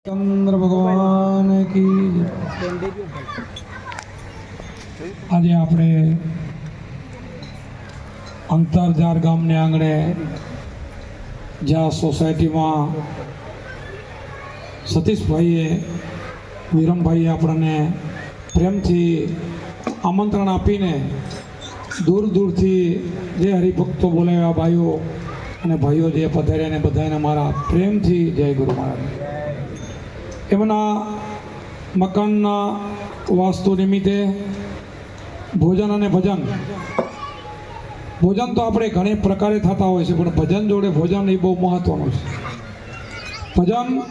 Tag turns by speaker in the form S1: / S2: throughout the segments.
S1: चंद्र भगवान की आज આપણે અંતરજાર ગામને આંગણે જ્યાં સોસાયટીમાં સતીશભાઈએ વિરમભાઈએ આપણને પ્રેમથી આમંત્રણ આપીને દૂર દૂરથી જે હરિભક્તો બોલાવ્યા ભાઈઓ અને ભાઈઓ જે પધાર્યા ને બધાને મારા પ્રેમથી જય ગુરુ મહારાજ. એમના મકાનના વાસ્તુ નિમિત્તે ભોજન અને ભજન તો આપણે ઘણી પ્રકારે થતા હોય છે, પણ ભજન જોડે ભોજન એ બહુ મહત્વનું છે. ભજનનો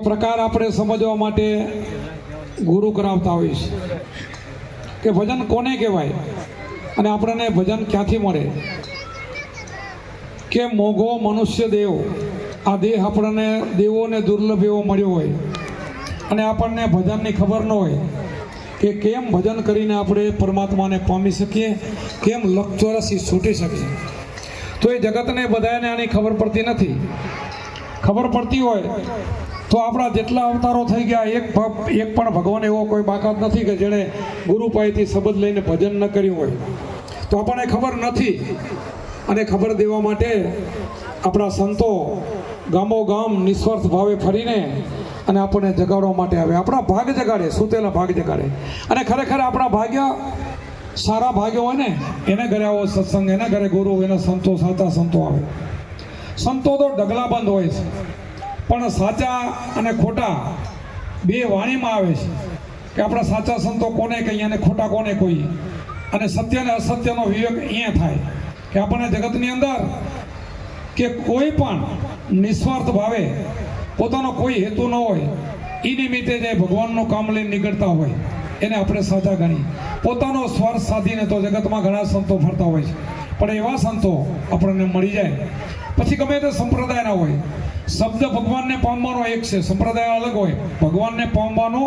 S1: પ્રકાર આપણે સમજવા માટે ગુરુ કરાવતા હોય છે કે ભજન કોને કહેવાય અને આપણને ભજન ક્યાંથી મળે. કે મોઘો મનુષ્ય દેવ, આ દેહ આપણને દેવોને દુર્લભ એવો મળ્યો હોય અને આપણને ભજનની ખબર ન હોય કે કેમ ભજન કરીને આપણે પરમાત્માને પામી શકીએ, કેમ લક્ષચોરસી છૂટી શકીએ. તો એ જગતને બધાને આની ખબર પડતી નથી. ખબર પડતી હોય તો આપણા જેટલા અવતારો થઈ ગયા એક પણ ભગવાન એવો કોઈ બાકાત નથી કે જેણે ગુરુ પાસેથી શબ્દ લઈને ભજન ન કર્યું હોય. તો આપણને ખબર નથી અને ખબર દેવા માટે આપણા સંતો ગામો ગામ નિસ્વાર્થ ભાવે ફરીને અને આપણને જગાડવા માટે આવે, આપણા ભાગ જગાડે, સૂતેલા ભાગ જગાડે. અને ખરેખર આપણા ભાગ્ય સારા ભાગ્યો હોય ને એને ઘરે આવો સત્સંગ, એના ઘરે ગુરુ, એના સંતો, સાચા સંતો આવે. સંતો તો ઢગલાબંધ હોય છે, પણ સાચા અને ખોટા બે વાણીમાં આવે છે કે આપણા સાચા સંતો કોને કહીએ અને ખોટા કોને કહીએ. અને સત્ય અને અસત્યનો વિવેક અહીંયા થાય કે આપણને જગતની અંદર કે કોઈ પણ નિસ્વાર્થ ભાવે પોતાનો કોઈ હેતુ ન હોય એ નિમિત્તે જે ભગવાનનું કામ લઈને નીકળતા હોય એને આપણે સાચા ગણી. પોતાનો સ્વાર્થ સાધીને તો જગતમાં ઘણા સંતો ફરતા હોય છે, પણ એવા સંતો આપણને મળી જાય પછી ગમે તે સંપ્રદાયના હોય. શબ્દ ભગવાનને પામવાનો એક છે, સંપ્રદાય અલગ હોય. ભગવાનને પામવાનો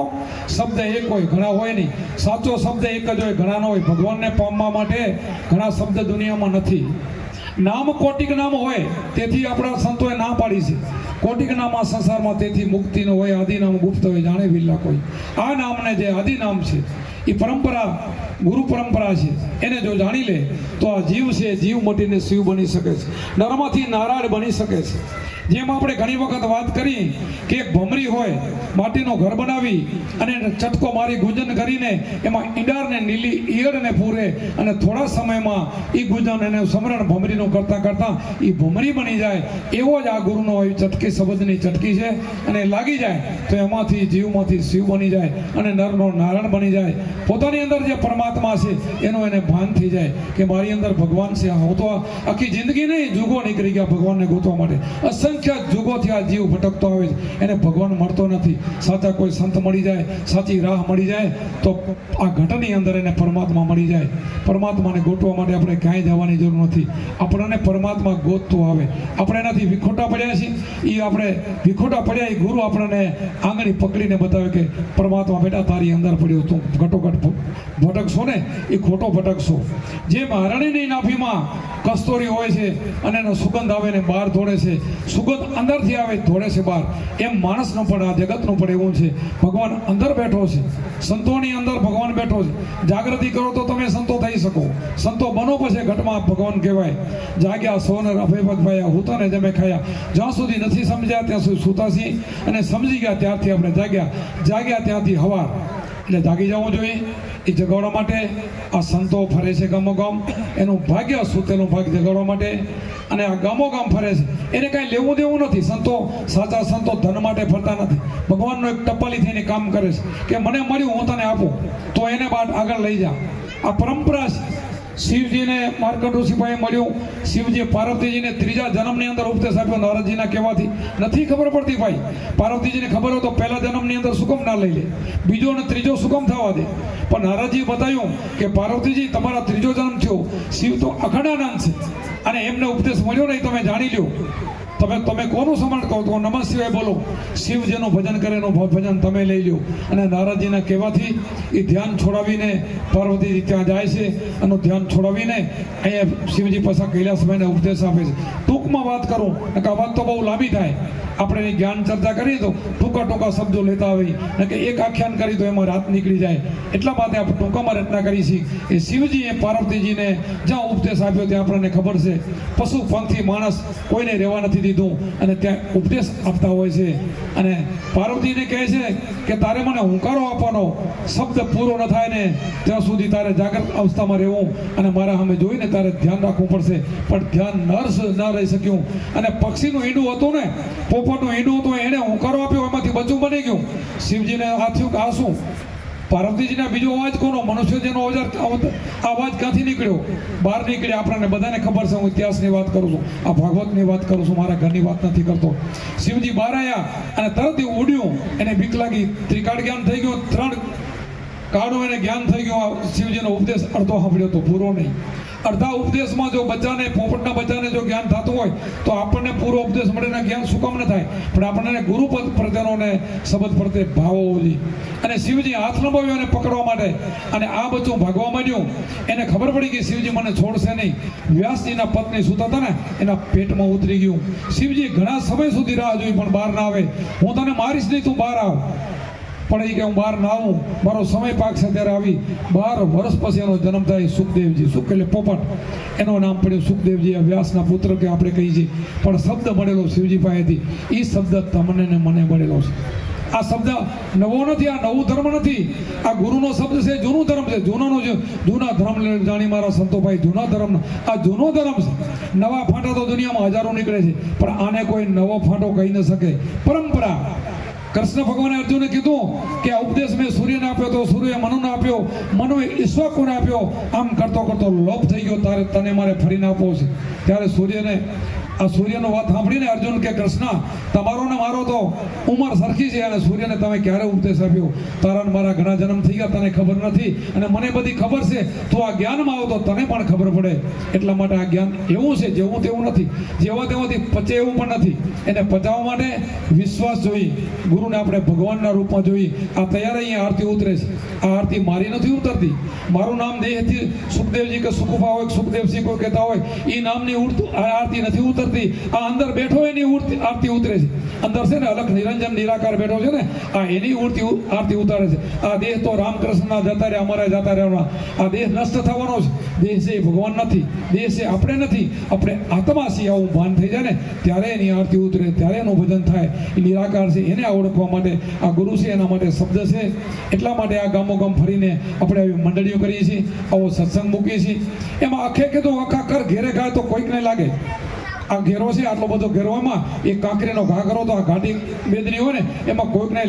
S1: શબ્દ એક હોય, ઘણા હોય નહીં. સાચો શબ્દ એક જ હોય, ઘણા ન હોય. ભગવાનને પામવા માટે ઘણા શબ્દ દુનિયામાં નથી. નામ કોટિક નામ હોય, તેથી આપણા સંતોએ ના પાડી છે. કોટિક નામ આ સંસારમાં તેથી મુક્તિનો હોય, આદિ નામ ગુપ્ત હોય, જાણે વિલ્લા કોઈ. આ નામને જે આદિ નામ છે એ પરંપરા, ગુરુ પરંપરા છે, એને જો જાણી લે તો આ જીવ છે, જીવ મટીને શિવ બની શકે છે, નરમાંથી નારાયણ બની શકે છે. જેમ આપણે ઘણી વખત વાત કરી કે એક ભમરી હોય, માટીનો ઘર બનાવી અને ચટકો મારી ગુંજન કરીને એમાં ઈંડારને નીલી ઈયળને પૂરે અને થોડા સમયમાં એ ગુંજન અને સમરણ ભમરીનું કરતાં કરતાં એ ભમરી બની જાય. એવો જ આ ગુરુનો ચટકી શબ્દની ચટકી છે અને લાગી જાય તો એમાંથી જીવમાંથી શિવ બની જાય અને નરનો નારાયણ બની જાય. પોતાની અંદર જે પરમાત્મા છે એનો એને ભાન થઈ જાય કે મારી અંદર ભગવાન છે. હું તો આખી જિંદગી નહીં, જુગો નીકળી ગયા ભગવાનને ગોતવા માટે. અસંખ્ય જુગોથી આ જીવ ભટકતો આવે છે, એને ભગવાન મળતો નથી. સાચા કોઈ સંત મળી જાય, સાચી રાહ મળી જાય તો આ ઘટની અંદર એને પરમાત્મા મળી જાય. પરમાત્માને ગોતવા માટે આપણે ક્યાંય જવાની જરૂર નથી. આપણને પરમાત્મા ગોતતો આવે. આપણે એનાથી વિખોટા પડ્યા છીએ, એ આપણે વિખોટા પડ્યા એ ગુરુ આપણને આંગળી પકડીને બતાવે કે પરમાત્મા બેટા તારી અંદર પડ્યો, તું ઘટોઘટ ભટકશો ને એ ખોટો ભટકશો. જેમ હરણીની નાભીમાં કસ્તોરી હોય છે અને એનો સુગંધ આવે ને બહાર દોડે છે, સુગંધ અંદરથી આવે દોડે છે બહાર, એમ માણસનો પણ આ જગતનું પણ એવું છે. ભગવાન અંદર બેઠો છે, સંતોની અંદર ભગવાન બેઠો છે. જાગૃતિ કરો તો તમે સંતો થઈ શકો. સંતો બનો પછી ઘટમાં ભગવાન કહેવાય. જાગ્યા સોનર અભયપત ભાયા, હુતાને જમે ખાયા. જ્યાં સુધી નથી સમજ્યા ત્યાં સુધી સુતાસી, અને સમજી ગયા ત્યારથી આપણે જાગ્યા ત્યાંથી હવાર. એટલે જાગી જવું જોઈએ. એ જગાડવા માટે આ સંતો ફરે છે ગામો ગામ, એનું ભાગ્ય સૂતેલું ભાગ જગાડવા માટે. અને આ ગામો ગામ ફરે છે, એને કાંઈ લેવું દેવું નથી. સંતો, સાચા સંતો ધન માટે ફરતા નથી. ભગવાનનો એક ટપાલી થઈને કામ કરે છે કે મને મળ્યું હું તને આપું તો એને બાદ આગળ લઈ જા. આ પરંપરા છે. શિવજીને માર્કંડ ઋષિભાઈ મળ્યું, શિવજી પાર્વતીજીને ત્રીજા જન્મની અંદર ઉપદેશ આપ્યો નારદજીના કહેવાથી. નથી ખબર પડતી ભાઈ. પાર્વતીજીને ખબર હોય તો પહેલા જન્મની અંદર સુગમ ના લઈ લે, બીજો અને ત્રીજો સુગમ થવા દે. પણ નારદજીએ બતાવ્યું કે પાર્વતીજી તમારા ત્રીજો જન્મ થયો, શિવ તો અખંડાનંદ છે અને એમને ઉપદેશ મળ્યો નહીં, તમે જાણી લ્યો. તમે કોનું સમરણ કહો તો નમઃ શિવાય બોલો. શિવ જેનું ભજન કરે એનું ભજન તમે લઈ લો. અને નારદજીના કહેવાથી એ ધ્યાન છોડાવીને પાર્વતીજી ત્યાં જાય છે અને ધ્યાન છોડાવીને અહીંયા શિવજી પાછા કૈલાસભાઈને ઉપદેશ આપે છે. ટૂંક ટૂંકમાં વાત કરું કે આ વાત તો બહુ લાંબી થાય, આપણે એની જ્ઞાન ચર્ચા કરીએ તો ટૂંકા શબ્દો લેતા હોય ને કે એક આખ્યાન કરી તો એમાં રાત નીકળી જાય. એટલા માટે આપણે ટૂંકામાં રચના કરી છે કે શિવજીએ પાર્વતીજીને જ્યાં ઉપદેશ આપ્યો ત્યાં આપણને ખબર છે પશુ પંખી માણસ કોઈને રહેવા નથી દીધું અને ત્યાં ઉપદેશ આપતા હોય છે. અને પાર્વતીને કહે છે કે તારે મને હુંકારો આપવાનો શબ્દ પૂરો ન થાય ને ત્યાં સુધી તારે જાગૃત અવસ્થામાં રહેવું અને મારા સામે જોઈને તારે ધ્યાન રાખવું પડશે. પણ ધ્યાન ન રહી શક્યું અને પક્ષીનું ઈંડું હતું ને, પોપટનું ઈંડું હતું, એને હુંકારો આપ્યો, એમાંથી બચવું બની ગયું. શિવજીને આ થયું કે આ શું? પાર્વતીજીના બીજો અવાજ કોનો? મનુષ્યજીનો અવાજ ક્યાંથી નીકળ્યો? બહાર નીકળ્યા. આપણને બધાને ખબર છે, હું ઇતિહાસની વાત કરું છું, આ ભાગવતની વાત કરું છું, મારા ઘરની વાત નથી કરતો. શિવજી બહાર આવ્યા અને તરત ઉડ્યું, એને બીક લાગી. ત્રિકાળ જ્ઞાન થઈ ગયું, 3 કાળનું એને જ્ઞાન થઈ ગયું. શિવજીનો ઉપદેશ અડધો સાંભળ્યો તો પૂરો નહીં. અડધા ઉપદેશમાં જો બચ્ચાને, પોપટના બચ્ચાને જો જ્ઞાન થતું હોય તો આપણને પૂરો ઉપદેશ મળે, જ્ઞાન શું કામ ન થાય? પણ આપણને ગુરુપદ પ્રત્યેનો શબ્દ પ્રત્યે ભાવ હોવો જોઈએ. અને શિવજી હાથ લંબાવ્યો એને પકડવા માટે અને આ બચ્ચું ભાગવા માંડ્યું. એને ખબર પડી કે શિવજી મને છોડશે નહીં. વ્યાસજીના પત્ની સૂતા હતા ને એના પેટમાં ઉતરી ગયું. શિવજી ઘણા સમય સુધી રાહ જોઈ પણ બહાર ના આવે. હું તને મારીશ નહીં, તું બહાર આવ. પણ એ કે હું બહાર ના આવું, મારો સમય પાકશે. ત્યારે આવી 12 વર્ષ પછી એનો જન્મ થાય. સુખદેવજી, સુખ એટલે પોપટ, એનું નામ પડ્યું સુખદેવજી. વ્યાસના પુત્ર કે આપણે કહીએ છીએ, પણ શબ્દ મળેલો શિવજી પાસેથી. એ શબ્દ તમને ને મને મળેલો છે. આ શબ્દ નવો નથી, આ નવું ધર્મ નથી, આ ગુરુનો શબ્દ છે, જૂનું ધર્મ છે. જૂના ધર્મ જાણી મારા સંતોભાઈ, જૂના ધર્મ, આ જૂનો ધર્મ છે. નવા ફાંટા તો દુનિયામાં હજારો નીકળે છે, પણ આને કોઈ નવો ફાંટો કહી ન શકે. પરંપરા. કૃષ્ણ ભગવાને અર્જુને કીધું કે આ ઉપદેશ મેં સૂર્યને આપ્યો તો સૂર્ય મનુને આપ્યો, મનુએ ઈશ્વરને આપ્યો. આમ કરતો કરતો લોપ થઈ ગયો, તારે તને મારે ફરીને આપવો છે. ત્યારે સૂર્યનો વાત સાંભળીને અર્જુન કે કૃષ્ણ, તમારો ને મારો તો ઉંમર સરખી છે અને સૂર્યને તમે ક્યારે ઉપદેશ આપ્યો? તારા મારા ઘણા જન્મ થઈ ગયા, તને ખબર નથી અને મને બધી ખબર છે. તું આ જ્ઞાનમાં આવો તો તને પણ ખબર પડે. એટલા માટે આ જ્ઞાન એવું છે, જેવું તેવું નથી, જેવા તેવાથી પચે એવું પણ નથી. એને પચાવવા માટે વિશ્વાસ જોઈએ. ગુરુને આપણે ભગવાનના રૂપમાં જોઈએ. આ તૈયાર અહીંયા આરતી ઉતરે છે. આ આરતી મારી નથી ઉતરતી. મારું નામ દેહથી સુખદેવજી કે સુખુભા હોય, સુખદેવસિંહ કોઈ કહેતા હોય, એ નામની આરતી નથી ઉતરતી. આ અંદર બેઠો એની આરતી ઉતરે છે. અંદર છે ને અલખ નિરંજન નિરાકાર બેઠો છે ને, આ એની આરતી ઉતારે છે. આ દેહ તો રામકૃષ્ણના જતા રહ્યા, અમારા જતા રહેવાના. આ દેહ નષ્ટ થવાનો છે. દેહ છે ભગવાન નથી, દેહ છે આપણે નથી, આપણે આત્મા છીએ. આવું ભાન થઈ જાય ને ત્યારે એની આરતી ઉતરે, ત્યારે એનું ભજન થાય. એ નિરાકાર છે, એને ઓળખવા માટે આ ગુરુ છે, એના માટે શબ્દ છે. એટલા માટે આ ગામો ગામ ફરીને આપણે આવી મંડળીઓ કરીએ છીએ, આવો સત્સંગ મૂકીએ છીએ. એમાં આખે તો આખા કર ઘેરે ગાય તો કોઈકને લાગે આ ઘેરો છે, આટલો બધો ઘેરોમાં એક કાંકરીનો ઘા કરો તો આ ઘાટી બેદરી હોય ને એમાં કોઈકને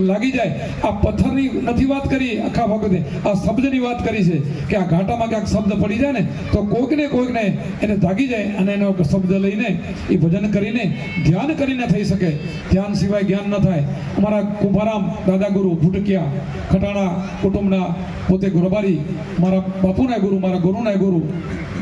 S1: લાગી જાય. આ પથ્થરની નથી વાત કરી આખા વખતે, આ શબ્દની વાત કરી છે કે આ ઘાટામાં ક્યાંક શબ્દ પડી જાય ને તો કોઈકને એને જાગી જાય અને એનો શબ્દ લઈને એ ભજન કરીને ધ્યાન કરીને થઈ શકે. ધ્યાન સિવાય જ્ઞાન ન થાય. અમારા કુંભારામ દાદા ગુરુ ભૂટકિયા ખટાણા કુટુંબના પોતે ગુરબારી, મારા બાપુના ગુરુ, મારા ગુરુના ગુરુ,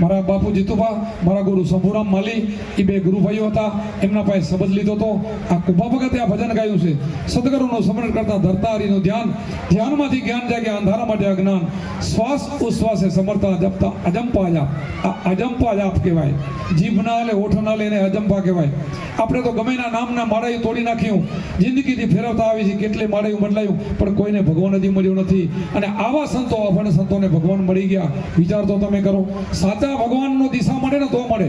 S1: મારા બાપુ જીતુભા, મારા ગુરુ શંભુરામ માલી, એ 2 ગુરુભાઈઓ હતા. એમના પાસે શબ્દ લીધો તો આ કુંભા ભગતે આ ભજન ગાયું છે. સદગુરુનું સ્મરણ કરતા ધરતા હરિનું ધ્યાન, ધ્યાનમાંથી જ્ઞાન જાગે, અંધારા માટે અજ્ઞાન. શ્વાસ ઉશ્વાસે સમરતા જપતા અજંપા જાપ. આ અજંપા જાપ કહેવાય. જીભ ના લે, ઓઠ ના લે, એને અજંપા કહેવાય. આપણે તો ગમેના નામના માળાયું તોડી નાખ્યું, જિંદગીથી ફેરવતા આવી છે, કેટલી માળાયું બદલાયું, પણ કોઈને ભગવાન હજી મળ્યું નથી. અને આવા સંતો, અભણ સંતોને ભગવાન મળી ગયા. વિચાર તો તમે કરો. સાચા ભગવાનનો દિશા મળે ને તો મળે.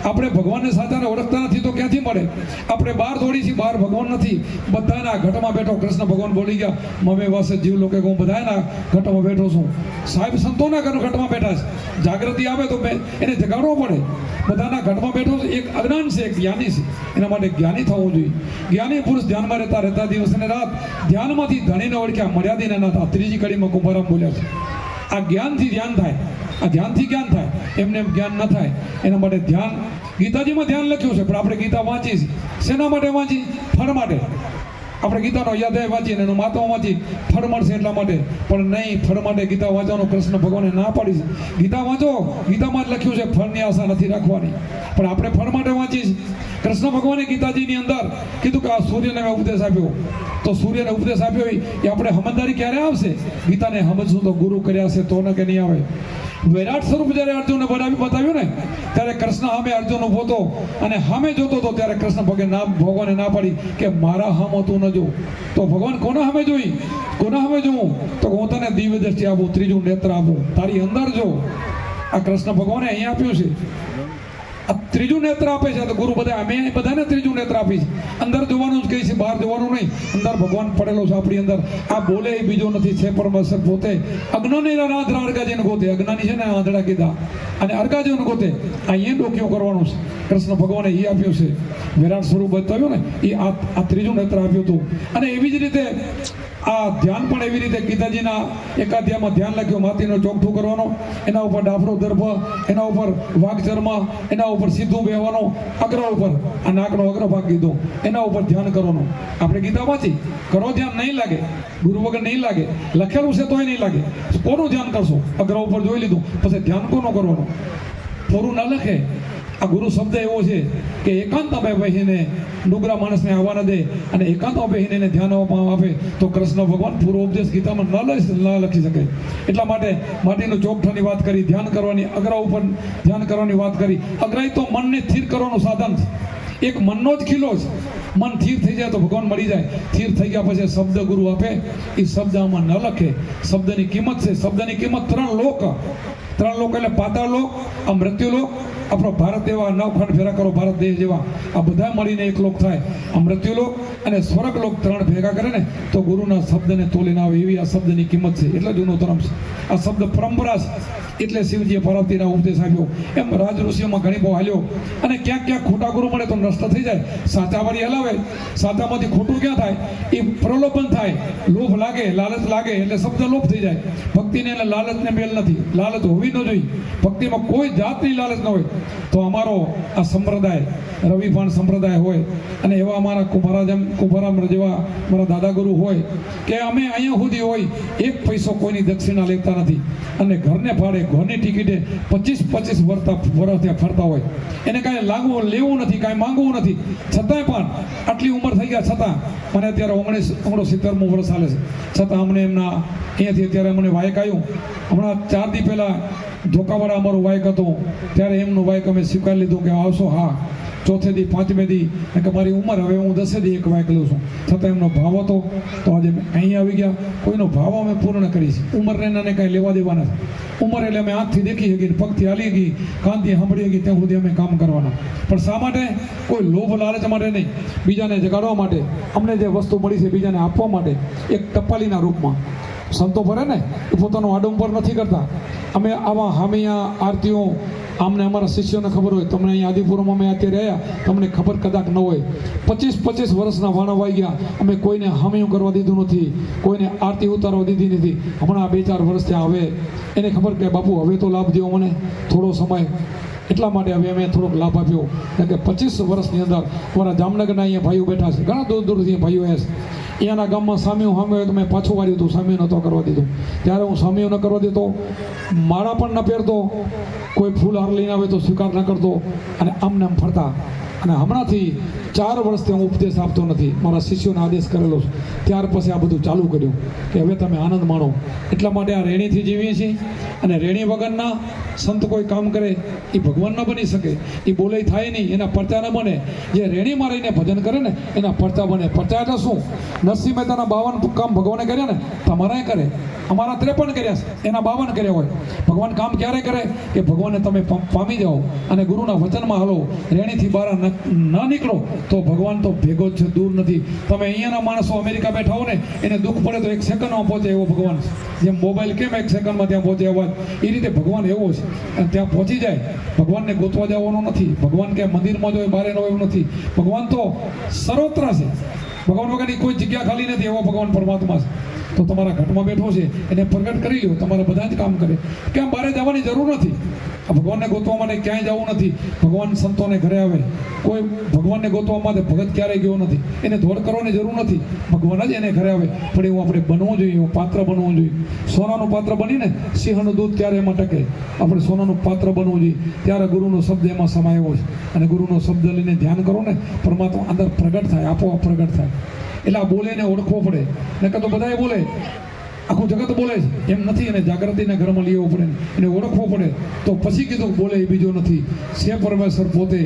S1: આપણે ભગવાનને સાચાને ઓળખતા નથી તો ક્યાંથી મળે? આપણે બહાર દોડી છીએ, બહાર ભગવાન નથી. બધાના ઘટમાં બેઠો. કૃષ્ણ ભગવાન બોલી ગયા, મમે વાસે જીવ લોકે, હું બધાના ઘટમાં બેઠો છું. સાહેબ સંતોના ઘટમાં બેઠા છે. જાગૃતિ આવે તો એને જગાડવો પડે. બધાના ઘટમાં બેઠો છે. એક અજ્ઞાન છે, એક જ્ઞાની છે. એના માટે જ્ઞાની થવું જોઈએ. જ્ઞાની પુરુષ ધ્યાનમાં રહેતા દિવસ અને રાત ધ્યાનમાંથી ધણીને ઓળખ્યા, મર્યાદિને ના હતા. 3જી કડીમાં કુંભારામ બોલ્યા છે. આ જ્ઞાનથી ધ્યાન થાય, આ ધ્યાનથી જ્ઞાન થાય. એમને એમ જ્ઞાન ન થાય. એના માટે ધ્યાન, ગીતાજીમાં ધ્યાન લખ્યું છે, પણ આપણે ગીતા વાંચી છે. શેના માટે વાંચી? ફળ માટે. આપણે ગીતાનો યાદ વાંચીએ ને એનું મહાત્મા વાંચી ફળ મળશે એટલા માટે, પણ નહીં, ફળ માટે ગીતા વાંચવાનું કૃષ્ણ ભગવાને ના પાડી છે. ગીતા વાંચો, ગીતામાં જ લખ્યું છે ફળની આશા નથી રાખવાની, પણ આપણે ફળ માટે વાંચીએ છીએ. કૃષ્ણ ભગવાને ગીતાજીની અંદર કીધું કે આ સૂર્યને મેં ઉપદેશ આપ્યો, તો સૂર્યને ઉપદેશ આપ્યો એ આપણે સમજદારી ક્યારે આવશે? ગીતાને સમજશું તો ગુરુ કર્યા છે તો ને કે નહીં આવે. વિરાટ સ્વરૂપ જ્યારે અર્જુનને બતાવ્યું ને ત્યારે કૃષ્ણ સામે અર્જુન ઉભો હતો અને સામે જોતો હતો, ત્યારે કૃષ્ણ ભગવાને ના પાડી કે મારા સામે તું ન જો. તો ભગવાન કોના સામે જોઈ? કોના સામે જોવું? તો હું તને દિવ્ય દ્રષ્ટિ આપું, ત્રીજું નેત્ર આપું, તારી અંદર જો. આ કૃષ્ણ ભગવાને અહીંયા આપ્યું છે, આ ત્રીજું નેત્ર આપે છે. તો ગુરુ અમે બધાને ત્રીજું નેત્ર આપી છે. અંદર જોવાનું જ કહે છે, બહાર જોવાનું નહીં. અંદર ભગવાન પડેલો છે આપણી અંદર. આ બોલે એ બીજો નથી, છે પરમેશ્વર પોતે. અજ્ઞાની આંધળા અરગાજીને ગોતે, અજ્ઞાની છે ને આંધળા કીધા, અને અરગાજીને ગોતે. અહીંયા ડોક્યું કરવાનું છે. કૃષ્ણ ભગવાને એ આપ્યું છે, વિરાટ સ્વરૂપ બતાવ્યું ને એ આ ત્રીજું નેત્ર આપ્યું હતું. અને એવી જ રીતે આ ધ્યાન પણ એવી રીતે ગીતાજીના એકાધ્યાયમાં ધ્યાન લખ્યું, માટીનો ચોકઠું કરવાનો, એના ઉપર ડાફડો દર્ભ, એના ઉપર વાઘચર્મ, એના ઉપર સીધું બેહવાનું, અગ્ર ઉપર આ નાકનો અગ્ર ભાગ કીધો, એના ઉપર ધ્યાન કરવાનું. આપણે ગીતા વાંચી કરો, ધ્યાન નહીં લાગે, ગુરુ વગર નહીં લાગે, લખેલું છે તોય નહીં લાગે. કોનું ધ્યાન કરશો? અગ્ર ઉપર જોઈ લીધું, પછી ધ્યાન કોનું કરવાનું? પૂરું ના લખે. આ ગુરુ શબ્દ એવો છે કે એકાંતમાં બેસીને ડુગરા માણસને આવવા ન દે, અને એકાંતમાં બેસીને એને ધ્યાન આપે તો કૃષ્ણ ભગવાન પૂરો ઉપદેશ ગીતામાં ન લખી શકે. એટલા માટે માટીનું ચોકઠાની વાત કરી, ધ્યાન કરવાની, અગ્ર ઉપર ધ્યાન કરવાની વાત કરી. અગ્રહી તો મનને સ્થિર કરવાનું સાધન છે. એક મનનો જ ખીલો છે. મન સ્થિર થઈ જાય તો ભગવાન મળી જાય. સ્થિર થઈ ગયા પછી શબ્દ ગુરુ આપે, એ શબ્દ આમાં ન લખે. શબ્દની કિંમત છે, શબ્દની કિંમત 3 લોક. 3 લોક એટલે પાતાળ લોક, આ મૃત્યુ લોક, આપણો ભારત એવા 9 ખંડ ફેરા કરો ભારત દેશ જેવા, આ બધા મળીને એક લોક થાય. આ મૃત્યુ લોક અને સ્વર્ગ લોક 3 ભેગા કરે ને તો ગુરુના શબ્દને તોલીને આવે, એવી આ શબ્દની કિંમત છે. એટલે જૂનો ધર્મ છે. આ શબ્દ પરંપરા છે. એટલે શિવજીએ પાર્વતીના ઉપદેશ આપ્યો. એમ રાજ ઋષિઓમાં ઘણી બહુ હાલ્યો. અને ક્યાંક ક્યાંક ખોટા ગુરુ મળે તો નષ્ટ થઈ જાય. સાચા વાળી હલાવે, સાચામાંથી ખોટું ક્યાં થાય? એ પ્રલોભન થાય, લોભ લાગે, લાલચ લાગે, એટલે શબ્દ લોભ થઈ જાય. ભક્તિને એટલે લાલચને મેલ નથી. લાલચ હોવી ન જોઈએ. ભક્તિમાં કોઈ જાતની લાલચ ન હોય. તો અમારો આ સંપ્રદાય રવિભાન સંપ્રદાય હોય, અને એવા અમારા કુંભારામ જેવા મારા દાદા ગુરુ હોય કે અમે અહીંયા સુધી હોય, 1 પૈસો કોઈની દક્ષિણા લેતા નથી. અને ઘરને ભાડે, ઘરની ટિકિટે 25 વર્ષ ત્યાં ફરતા હોય. એને કાંઈ લેવું નથી, કાંઈ માંગવું નથી. છતાંય પણ આટલી ઉંમર થઈ ગયા છતાં, મને અત્યારે 69 વર્ષ ચાલે છે, છતાં અમને એમના અહીંયાથી અત્યારે મને વાયક આવ્યું. હમણાં 4 દી પહેલાં ધોકાવાળા અમારું વાયક હતું, ત્યારે એમનું વાયક અમે સ્વીકારી લીધું કે આવશો. હા, 4થે દી 5મે દી, કે મારી ઉંમર હવે હું 10 દી એક વાયક લઉં છું. છતાં એમનો ભાવ હતો તો આજે અહીં આવી ગયા. કોઈનો ભાવ અમે પૂર્ણ કરી છે. ઉંમરને એને કાંઈ લેવા દેવા નથી. ઉંમર એટલે અમે આંખથી દેખી શકીએ, પગથી હાલી ગઈ, કાનથી સાંભળી ગઈ, ત્યાં સુધી અમે કામ કરવાના. પણ શા માટે? કોઈ લોભ લાલચ માટે નહીં, બીજાને જગાડવા માટે. અમને જે વસ્તુ મળી છે બીજાને આપવા માટે, એક ટપાલીના રૂપમાં. સંતો ભરે ને એ પોતાનું આડંબર નથી કરતા. અમે આવા હામિયા આરતીઓ આમને અમારા શિષ્યોને ખબર હોય. તમને અહીં આદિપુરમાં અમે અત્યારે રહ્યા, તમને ખબર કદાચ ન હોય. 25 વર્ષના વાણા વાઈ ગયા. અમે કોઈને હામિયું કરવા દીધું નથી, કોઈને આરતી ઉતારવા દીધી નથી. હમણાં 2-4 વર્ષ ત્યાં આવે એને ખબર કે બાપુ હવે તો લાભ દો મને થોડો સમય. એટલા માટે હવે અમે થોડોક લાભ આપ્યો. કારણ કે 25 વર્ષની અંદર અમારા જામનગરના અહીંયા ભાઈઓ બેઠા છે, ઘણા દૂર દૂરથી ભાઈઓ આવ્યા છે. અહીંયાના ગામમાં સામ્યું હોય તો મેં પાછું વાળ્યું હતું, સામ્યું નહોતો કરવા દીધું. ત્યારે હું સામ્યું ન કરવા દેતો, માળા પણ ન પહેરતો, કોઈ ફૂલ હાર લઈને આવે તો સ્વીકાર ન કરતો, અને આમને આમ ફરતા. અને હમણાંથી 4 વર્ષથી હું ઉપદેશ આપતો નથી, મારા શિષ્યોને આદેશ કરેલો છે. ત્યાર પછી આ બધું ચાલુ કર્યું કે હવે તમે આનંદ માણો. એટલા માટે આ રેણીથી જીવીએ છીએ. અને રેણી વગરના સંત કોઈ કામ કરે એ ભગવાન ન બની શકે. એ બોલે થાય નહીં, એના પરચા ન બને. જે રેણીમાં રહીને ભજન કરે ને એના પરચા બને. પરચા એટલે શું? નરસિંહ મહેતાના 52 કામ ભગવાને કર્યા ને, તમારાય કરે. અમારા 53 કર્યા છે, એના 52 કર્યા હોય. ભગવાન કામ ક્યારે કરે? કે ભગવાનને તમે પામી જાઓ અને ગુરુના વચનમાં હલો. રેણીથી બહાર ન નીકળો તો ભગવાન તો ભેગો જ છે, દૂર નથી. તમે અહીંયાના માણસો અમેરિકા બેઠા હો ને, એને દુઃખ પડે તો 1 સેકન્ડમાં પહોંચે એવો ભગવાન છે. જેમ મોબાઈલ કેમ 1 સેકન્ડમાં ત્યાં પહોંચે એવા એ રીતે ભગવાન એવો છે. અને ત્યાં પહોંચી જાય. ભગવાનને ગોતવા જવાનો નથી. ભગવાન કે મંદિરમાં જોઈએ બહાર નો એવું નથી. ભગવાન તો સર્વત્ર છે. ભગવાન વગરની કોઈ જગ્યા ખાલી નથી, એવો ભગવાન પરમાત્મા છે. તો તમારા ઘટમાં બેઠો છે એને પ્રગટ કરી લો, તમારા બધા જ કામ કરે. કેમ બહાર જવાની જરૂર નથી. આ ભગવાનને ગોતવા માટે ક્યાંય જવું નથી. ભગવાન સંતોને ઘરે આવે. કોઈ ભગવાનને ગોતવા માટે ભગત ક્યારેય ગયો નથી. એને દોડ કરવાની જરૂર નથી. ભગવાન જ એને ઘરે આવે. પણ એવું આપણે બનવું જોઈએ, એવું પાત્ર બનવું જોઈએ. સોનાનું પાત્ર બનીને સિંહનું દૂધ ત્યારે એમાં ટકે. આપણે સોનાનું પાત્ર બનવું જોઈએ. ત્યારે ગુરુનો શબ્દ એમાં સમાયેલો છે. અને ગુરુનો શબ્દ લઈને ધ્યાન કરો ને, પરમાત્મા અંદર પ્રગટ થાય, આપોઆપ પ્રગટ થાય. એટલે આ બોલે ને ઓળખવો પડે. નકર તો બધાએ બોલે, આખું જગત બોલે છે, એમ નથી. એને જાગૃતિના ઘરમાં લેવો પડે, એને ઓળખવો પડે. તો પછી કીધું બોલે એ બીજો નથી, છે પરમેશ્વર પોતે.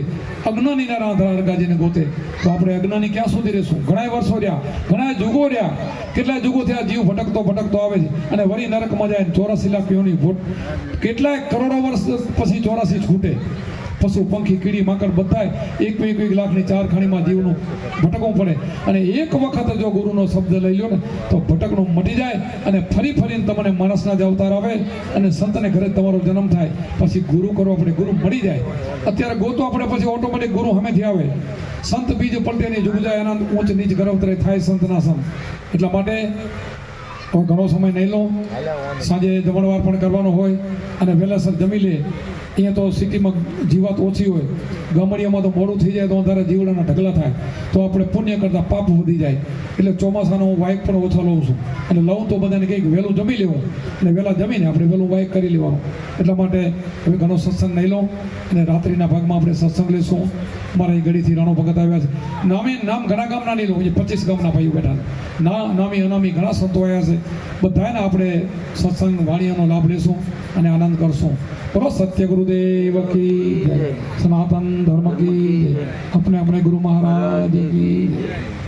S1: અજ્ઞાનીના રાંધા અડગાજીને ગોતે. તો આપણે અજ્ઞાની ક્યાં સુધી રહેશું? ઘણા વર્ષો રહ્યા, ઘણા યુગો રહ્યા. કેટલાય યુગો થયા જીવ ભટકતો આવે છે અને વળી નરકમાં જાય. 84 લાખ યોની કેટલાય કરોડો વર્ષ પછી 84 છૂટે. પશુ પંખી કીડી માકડ બધાય એક લાખની 4 ખાણીમાં જીવનું ભટકવું પડે. અને એક વખત જો ગુરુનો શબ્દ લઈ લો ને તો ભટકનું મટી જાય અને ફરીને તમને માણસના જ અવતાર આવે અને સંતને ઘરે તમારો જન્મ થાય. પછી ગુરુ કરવો પડે, ગુરુ મળી જાય. અત્યારે ગોતો આપણે પછી ઓટોમેટિક ગુરુ હમેથી આવે. સંત બીજ પલટે નહીં, જુગ જાય આનંદ, ઊંચ નીચ ગરવતરે થાય સંતના સંત. એટલા માટે હવે ઘણો સમય નહીં લો. સાંજે જમણવાર પણ કરવાનો હોય અને વહેલાસર જમી લે. અહીંયા તો સિટીમાં જીવાત ઓછી હોય, ગામડિયામાં તો મોડું થઈ જાય તો વધારે જીવડાના ઢગલા થાય. તો આપણે પુણ્ય કરતાં પાપ વધી જાય. એટલે ચોમાસાનો હું વાઇક પણ ઓછા લઉં છું. અને લઉં તો બધાને કંઈક વહેલું જમી લેવું અને વહેલા જમીને આપણે વહેલું વાઇક કરી લેવાનું. એટલા માટે હવે ઘણો સત્સંગ નહીં લો અને રાત્રિના ભાગમાં આપણે સત્સંગ લઈશું. મારા એ ગઢીથી રાણો ભગત આવ્યા છે. નામ ઘણા ગામના નહીં લઉં, 25 ગામના ભાઈઓ બેઠા. નામી અનામી ઘણા સંતો આવ્યા છે. બધાને આપણે સત્સંગ વાણિયાનો લાભ લેશું અને આનંદ કરશું. બોલો સત્ય ગુરુદેવ કી જય, સનાતન ધર્મ કી જય, अपने गुरु महाराज की जय।